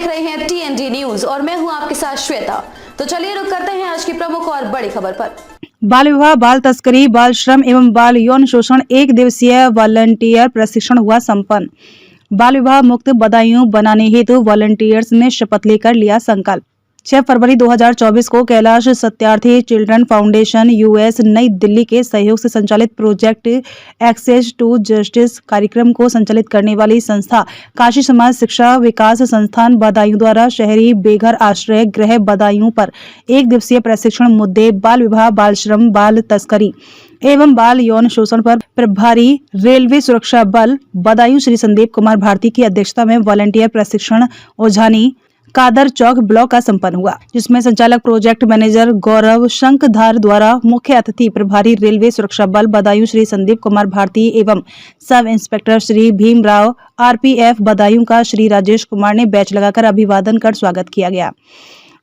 रहे हैं TND news और मैं हूं आपके साथ श्वेता। तो चलिए रुक करते हैं आज की प्रमुख और बड़ी खबर पर। बाल विवाह, बाल तस्करी, बाल श्रम एवं बाल यौन शोषण एक दिवसीय वॉलंटियर प्रशिक्षण हुआ संपन्न। बाल विवाह मुक्त बदायूं बनाने हेतु वॉलंटियर्स ने शपथ लेकर लिया संकल्प। 6 फरवरी 2024 को Kailash Satyarthi children foundation US नई दिल्ली के सहयोग से संचालित प्रोजेक्ट एक्सेस टू जस्टिस कार्यक्रम को संचालित करने वाली संस्था काशी समाज शिक्षा विकास संस्थान बदायूं द्वारा शहरी बेघर आश्रय गृह बदायूं पर एक दिवसीय प्रशिक्षण मुद्दे बाल विवाह, बाल श्रम, बाल तस्करी एवं बाल यौन शोषण पर प्रभारी रेलवे सुरक्षा बल बदायूं श्री संदीप कुमार भारती की अध्यक्षता में वॉलंटियर प्रशिक्षण ओझानी कादर चौक ब्लॉक का संपन्न हुआ, जिसमें संचालक प्रोजेक्ट मैनेजर गौरव शंखधार द्वारा मुख्य अतिथि प्रभारी रेलवे सुरक्षा बल बदायूं श्री संदीप कुमार भारती एवं sub inspector Shri Bhimrao RPF Badaun का श्री राजेश कुमार ने बैच लगाकर अभिवादन कर स्वागत किया गया।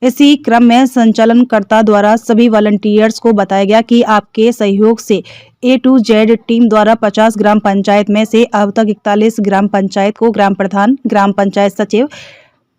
इसी क्रम में संचालनकर्ता द्वारा सभी वॉलंटियर्स को बताया गया कि आपके सहयोग से A to Z टीम द्वारा 50 ग्राम पंचायत में से अब तक 41 ग्राम पंचायत को ग्राम प्रधान, ग्राम पंचायत सचिव,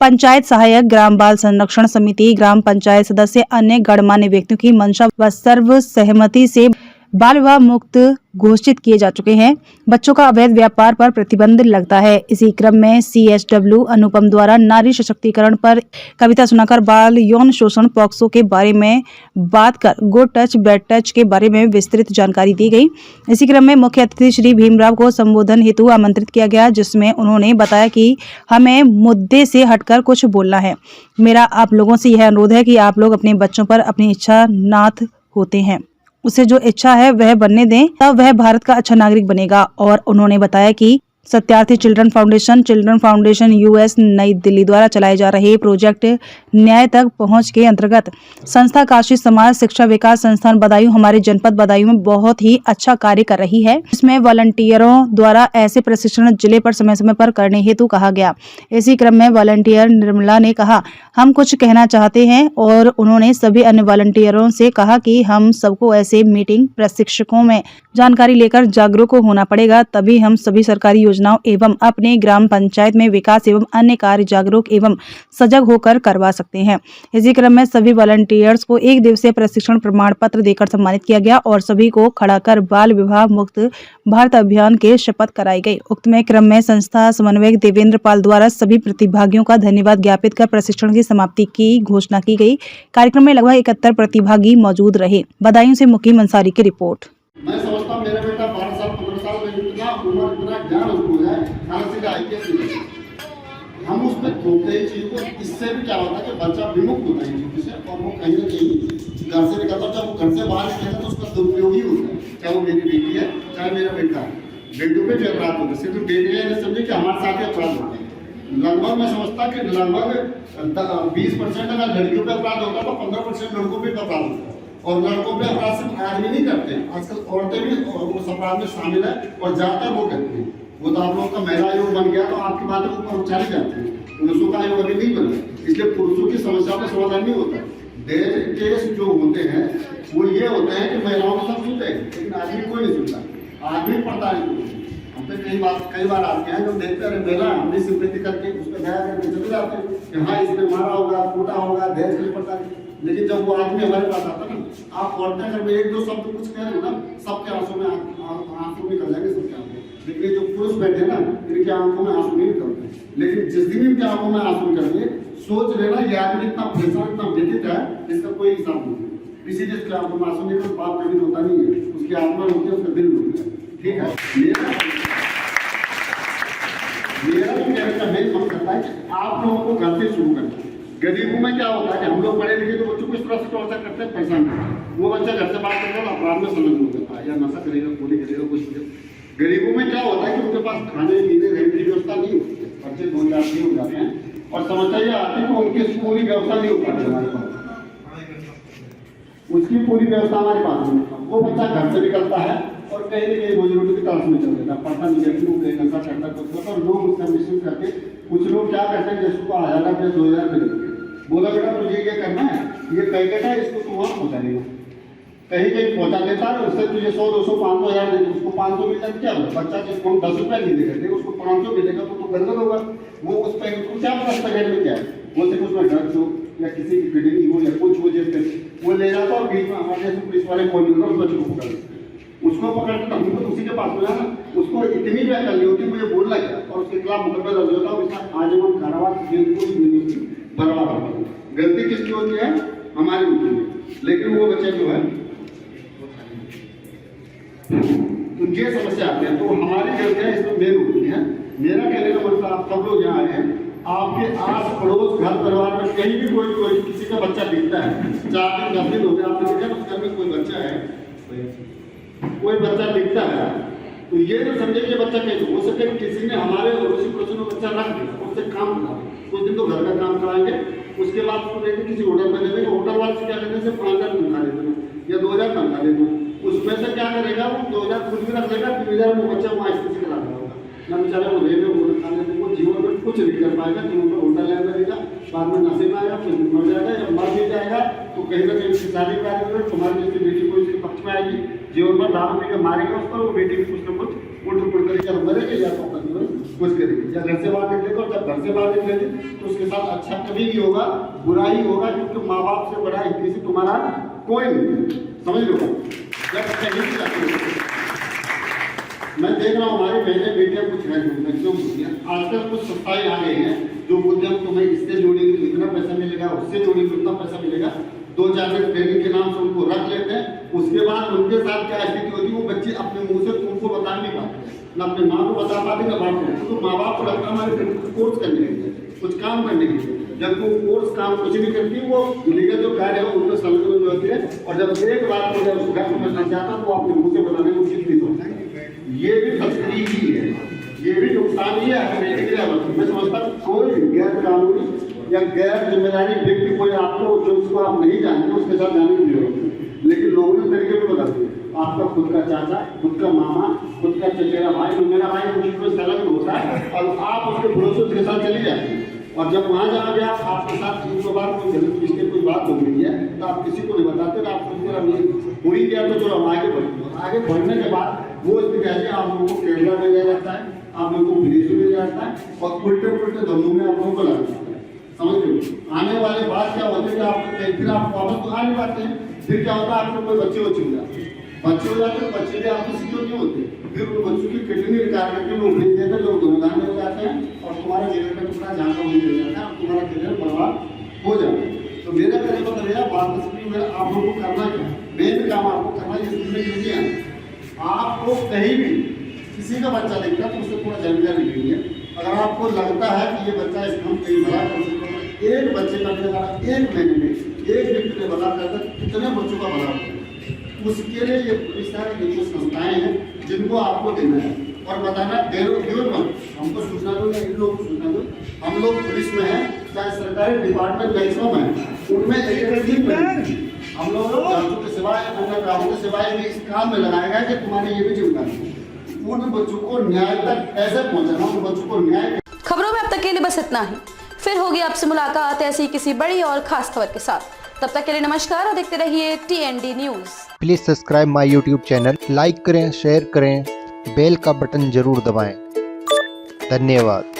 पंचायत सहायक, ग्राम बाल संरक्षण समिति, ग्राम पंचायत सदस्य, अन्य गणमान्य व्यक्तियों की मंशा व सर्व सहमति से बाल विवाह मुक्त घोषित किए जा चुके हैं। बच्चों का अवैध व्यापार पर प्रतिबंध लगता है। इसी क्रम में CSW अनुपम द्वारा नारी सशक्तिकरण पर कविता सुनाकर बाल यौन शोषण पॉक्सो के बारे में बात कर गुड टच बैड टच के बारे में विस्तृत जानकारी दी गई। इसी क्रम में मुख्य अतिथि श्री भीमराव को संबोधन हेतु आमंत्रित किया गया, जिसमें उन्होंने बताया कि हमें मुद्दे से हटकर कुछ बोलना है। मेरा आप लोगों से यह अनुरोध है कि आप लोग अपने बच्चों पर अपनी इच्छा नाथ होते हैं, उसे जो इच्छा है वह बनने दें, तब वह भारत का अच्छा नागरिक बनेगा। और उन्होंने बताया कि सत्यार्थी चिल्ड्रन फाउंडेशन US नई दिल्ली द्वारा चलाए जा रहे प्रोजेक्ट न्याय तक पहुंच के अंतर्गत संस्था काशी समाज शिक्षा विकास संस्थान बदायूं हमारे जनपद बदायूं में बहुत ही अच्छा कार्य कर रही है। इसमें वॉलंटियरों द्वारा ऐसे प्रशिक्षण जिले पर समय समय पर करने हेतु कहा गया। इसी क्रम में वॉलंटियर निर्मला ने कहा, हम कुछ कहना चाहते हैं, और उन्होंने सभी अन्य वॉलंटियरों से कहा कि हम सबको ऐसे मीटिंग प्रशिक्षकों में जानकारी लेकर जागरूक होना पड़ेगा, तभी हम सभी सरकारी योजनाओं एवं अपने ग्राम पंचायत में विकास एवं अन्य कार्य जागरूक एवं सजग होकर करवा सकते हैं। इसी क्रम में सभी वॉलंटियर्स को एक दिवसीय प्रशिक्षण प्रमाण पत्र देकर सम्मानित किया गया और सभी को खड़ा कर बाल विवाह मुक्त भारत अभियान के शपथ कराई गई। उक्त में क्रम में संस्था समन्वयक देवेंद्र पाल द्वारा सभी प्रतिभागियों का धन्यवाद ज्ञापित कर प्रशिक्षण की समाप्ति की घोषणा की गई। कार्यक्रम में लगभग 71 प्रतिभागी मौजूद रहे। बदायूं से मुकीम अंसारी की रिपोर्ट। मैं समझता हूँ मेरा बेटा 12 साल 15 साल में इतना उम्र इतना ज्ञान उसको है, हम उसमें थोपते ही चीज को। इससे भी क्या होता है कि बच्चा विमुक्त होता है चीज से, और वो कहीं ना कहीं घर से निकलता, जब वो घर से बाहर निकलेगा तो उसका दुरुपयोग ही होता है। चाहे वो मेरी बेटी है, चाहे मेरा बेटा है, बेटों पे भी अपराध होते हैं। सिर्फ बेटे हैं समझे कि हमारे साथ ही अपराध होते हैं। लगभग मैं समझता कि लगभग 20% अगर लड़कियों पे अपराध होता है तो 15% लड़कों पे अपराध होता है। और लड़कों पे अपराध सिर्फ आदमी नहीं करते, आजकल औरतें भी उस अपराध में शामिल है और ज्यादातर वो करते हैं। वो तो आप लोगों का महिला आयोग बन गया तो आपकी बातें ऊपर उछाली जाती है, पुरुषों का आयोग अभी नहीं बना, इसलिए पुरुषों की समस्या का समाधान नहीं होता। दहेज केस जो होते हैं वो ये होते हैं कि महिलाओं को सब सुनते हैं, लेकिन आदमी कोई नहीं सुनता, आदमी पड़ता नहीं। हम पे कई बार आते हैं, जब देखते हैं महिला हमने सिंपैथी करके उस पर दया करके चले जाते हैं कि हाँ इसने मारा होगा, कूटा होगा, दहेज नहीं पड़ता। लेकिन जब वो आदमी हमारे पास आता ना, आप औरतें अगर एक दो शब्द कुछ कह रहे हो ना, सबके आंसू में आंसू निकल जाएंगे सबके आंखों। लेकिन जो पुरुष बैठे ना, इनके आंखों में आंसू नहीं निकलते। लेकिन जिस दिन इनके आंखों में आंसू निकलेंगे, सोच लेना ये आदमी इतना परेशान, इतना व्यथित है, इसका कोई हिसाब नहीं। इसीलिए इसके आंखों में आंसू निकल, बाप कभी रोता नहीं है, उसकी आत्मा रोती है, उसका दिल रोता है। ठीक है, मेरा कहने का मेन मन करता है कि आप लोगों को घर से शुरू करना। गरीबों में क्या होता है कि हम लोग पढ़े लिखे तो बच्चों को इस तरह से टॉर्चर करते हैं, परेशान करते हैं। वो बच्चा घर से बात करेगा अपराध में समझ नहीं होता है, या नशा करेगा, गोली करेगा, कुछ करेगा। गरीबों में क्या होता है कि उनके पास खाने पीने रहने की व्यवस्था नहीं होती है, बच्चे 2 4 हो जाते हैं और समस्या ये आती है कि उनकी पूरी व्यवस्था नहीं हो पाती हमारे पास, उसकी पूरी व्यवस्था हमारे पास नहीं। वो बच्चा घर से निकलता है और कहीं ना कहीं रोजी रोटी की तलाश में चल देता है, पढ़ता नहीं करके वो कहीं नशा करता कुछ, और लोग उसका मिसयूज करके कुछ लोग क्या करते हैं, जैसे को 1000 रुपये 2000 रुपये बोला बेटा तुझे ये करना है, ये पैकेट है, इसको तू वहाँ पहुँचा देगा, कहीं कहीं पहुँचा देता है। उससे तुझे 100 200 500 1000 देगा, उसको 500 मिलता है क्या होगा? बच्चा जिसको 10 रुपये नहीं देगा, उसको 500 मिलेगा तो गड़बड़ होगा। वो उस पर क्या पता पैकेट में क्या है, वो सिर्फ उसमें ड्रग्स हो या किसी की किडनी हो या कुछ हो, जैसे वो ले जाता और बीच में हमारे जैसे पुलिस वाले कॉल मिलता उस बच्चे को पकड़ लेते, उसको पकड़ के हमको तो उसी के पास मिला ना, उसको इतनी भी अकल नहीं होती मुझे बोलना क्या, और उसके खिलाफ मुकदमा दर्ज होता है, उसका आजीवन कारावास जेल को बर्बाद होता है। गलती किसकी होती है? हमारी होती है। लेकिन वो बच्चे जो है तो ये समस्या आती है, तो हमारी गलतियां इसमें मेन होती है। मेरा कहने का मतलब आप सब लोग यहाँ आए हैं, आपके आस पड़ोस घर परिवार में कहीं भी कोई किसी का बच्चा दिखता है, 4 दिन 10 दिन हो गए आपने देखा उस घर में कोई बच्चा है, कोई बच्चा दिखता है, तो ये तो समझे कि बच्चा कैसे हो सके, किसी ने हमारे अड़ोसी पड़ोसी में बच्चा रख दिया, उससे काम करा, कुछ दिन तो घर का काम कराएंगे, उसके बाद उसको देखें किसी होटल में दे देंगे, होटल वाले से क्या कहते हैं सिर्फ 5,000 तनख्वाह दे दो या 2,000 तनख्वाह दे दो, उसमें से क्या करेगा वो 2,000 खुद भी रख लेगा, 3,000 वो बच्चा वहाँ स्थिति से करा होगा ना, बेचारा वो रेलवे वो खाने तो वो जीवन में कुछ नहीं कर पाएगा, जीवन में होटल ले रहेगा, बाद में नशे में आएगा, फिर मर जाएगा या मर भी जाएगा, तो कहीं ना कहीं उसकी शादी करेंगे, तुम्हारी जैसी बेटी को इसके पक्ष में आएगी, जीवन में दारू पी के मारेगा उसको, वो बेटी भी कुछ न कुछ उल्ट पुट करेगी, या मरेगी या तो अपना जीवन कुछ करेगी, या घर से बाहर निकलेगा, और जब घर से बाहर निकलेगी तो उसके साथ अच्छा कभी नहीं होगा, बुरा ही होगा, क्योंकि माँ बाप से बड़ा किसी तुम्हारा कोई नहीं, समझ लो। जब कहीं मैं देख रहा हूँ हमारे बहने बेटियां कुछ है मैक्सिमम बुद्धियाँ, आजकल कुछ संस्थाएं आ गई हैं जो बुद्धियाँ तुम्हें इससे जोड़ेंगे तो इतना पैसा मिलेगा, उससे जोड़ेंगे तो उतना पैसा मिलेगा, 2-4 दिन ट्रेनिंग के नाम से उनको रख लेते हैं, उसके बाद उनके साथ क्या स्थिति होती है, वो बच्चे अपने मुंह से तुमको बता नहीं पाते, ना अपने माँ को बता पाते ना बाप को, तो माँ बाप को लगता है हमारे कोर्स करने के लिए, कुछ काम करने के लिए, जब वो कोर्स काम कुछ नहीं करती, वो लीगल जो कार्य है उनको समझ में होती है, और जब एक बार मुझे उस घर में नहीं जाता तो अपने मुंह से बताने को उचित नहीं होता है। ये भी तस्करी ही है, ये भी नुकसान ही है। मैं समझता हूँ कोई गैर कानूनी या गैर जिम्मेदारी व्यक्ति कोई आपको जो उसको आप नहीं जानते उसके साथ जाने की जरूरत है, लेकिन लोगों ने तरीके में बता दिया, आपका खुद का चाचा, खुद का मामा, खुद का चचेरा भाई, जो मेरा भाई मुझे अलग होता है, और आप उसके भरोसे उसके साथ चली जाती है, और जब वहाँ जाओगे आपके साथ 300 बार कोई गलत पिछले कोई बात हो गई है तो आप किसी को नहीं बताते, तो आप खुद हो ही गया तो चलो हम आगे बढ़ते, आगे बढ़ने के बाद वो स्थिति ऐसे आप लोगों को केरला में जाया जाता है, आप लोगों को विदेश में जाता है, और उल्टे उल्टे धंधों में आप लोगों को लगा जाता है, समझ लो। आने वाले बात क्या होती है कि आप फिर आप वापस तो आ नहीं पाते हैं, फिर क्या होता है आपको कोई बच्चे हो जाते हैं, बच्चे हो जाते हैं, बच्चे भी आपको सिक्योर नहीं होते, फिर उन बच्चों की किडनी रिटायर करके लोग भेज देते हैं, लोग गुनहगार हो जाते हैं, और तुम्हारा जीवन का टुकड़ा जहाँ का वहीं रह जाता है, और तुम्हारा करियर बर्बाद हो जाता है। तो मेरा कहने का मतलब यह बात मेरा आप लोगों को करना क्या, मेन काम आपको करना ये समझने के लिए आपको कहीं भी किसी का बच्चा दिखता है तो उससे थोड़ा जानकारी लेनी है। अगर आपको लगता है कि ये बच्चा इसका हम कहीं भला कर सकते हैं, एक बच्चे का मेरा 1 महीने में एक व्यक्ति ने भला करता कितने बच्चों का भला होता है, उसके लिए ये पुलिस ये जो संस्थाएं हैं जिनको आपको देना है और बताना हमको सूचना दो या इन लोगों को सूचना दो, हम लोग पुलिस में हैं, चाहे सरकारी डिपार्टमेंट मैक्सिमम है, उनमें हम लोग जांचों के सिवाय कामों के सिवाय भी इस काम में लगाया गया कि तुम्हारी ये भी जिम्मेदारी है उन बच्चों को न्याय तक कैसे पहुंचाना, उन बच्चों को न्याय। खबरों में अब तक के लिए बस इतना ही, फिर होगी आपसे मुलाकात ऐसी किसी बड़ी और खास खबर के साथ। तब तक के लिए नमस्कार और देखते रहिए TND news. Please subscribe my YouTube channel, like करें, शेयर करें, बेल का बटन जरूर दबाएं। धन्यवाद।